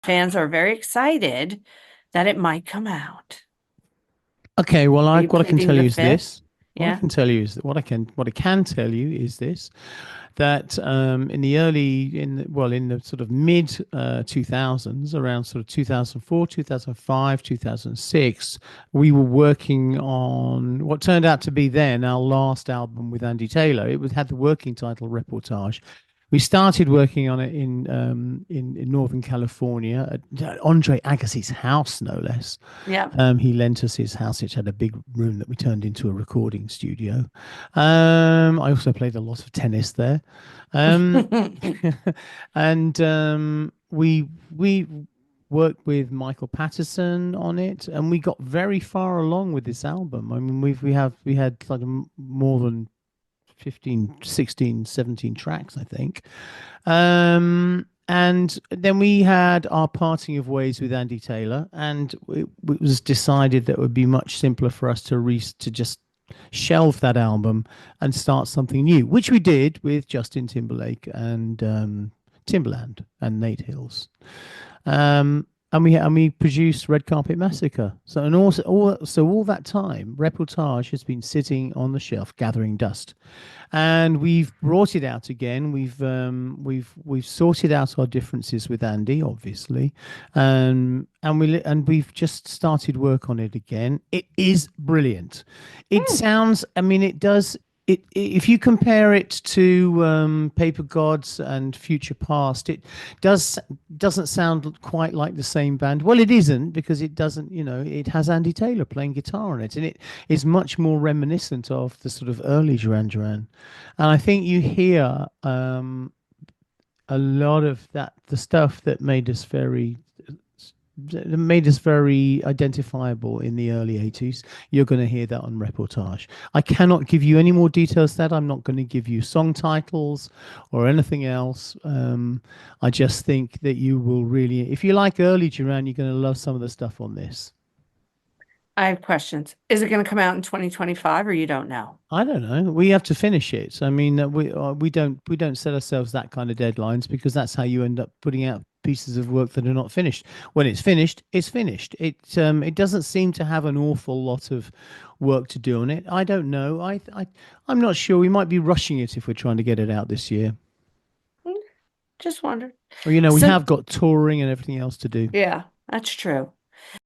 fans are very excited that it might come out. Okay, well, Are you what I can pleading tell the you is fifth? this. What I Yeah. can tell you is that what I can tell you is this, that in the early in the sort of mid 2000s, around sort of 2004, 2005, 2006, we were working on what turned out to be then our last album with Andy Taylor. Had the working title Reportage. We started working on it in Northern California at Andre Agassi's house, no less. Yeah. He lent us his house, which had a big room that we turned into a recording studio. I also played a lot of tennis there. Um, and we worked with Michael Patterson on it, and we got very far along with this album. I mean, we had like more than 15, 16, 17 tracks, I think. And then we had our parting of ways with Andy Taylor, and it was decided that it would be much simpler for us to just shelve that album and start something new, which we did with Justin Timberlake and Timberland and Nate Hills. And we produced Red Carpet Massacre. So and also all that time, Reportage has been sitting on the shelf gathering dust, and we've brought it out again. We've sorted out our differences with Andy, obviously, and we've just started work on it again. It is brilliant. It Hmm. sounds. I mean, it does. If you compare it to Paper Gods and Future Past, it does doesn't sound quite like the same band. Well, it isn't because it doesn't. It has Andy Taylor playing guitar on it, and it is much more reminiscent of the sort of early Duran Duran. And I think you hear a lot of the stuff that made us very identifiable in the early 80s. You're going to hear that on Reportage. I cannot give you any more details that I'm not going to give you song titles or anything else. I just think that you will really, if you like early Duran, you're going to love some of the stuff on this. I have questions. Is it going to come out in 2025 or you don't know? I don't know. We have to finish it. I mean, we don't set ourselves that kind of deadlines because that's how you end up putting out pieces of work that are not finished. When it's finished, it's finished. It doesn't seem to have an awful lot of work to do on it. I don't know. I'm not sure. We might be rushing it if we're trying to get it out this year. Hmm, just wondered. Or we So, have got touring and everything else to do. yeah, that's true.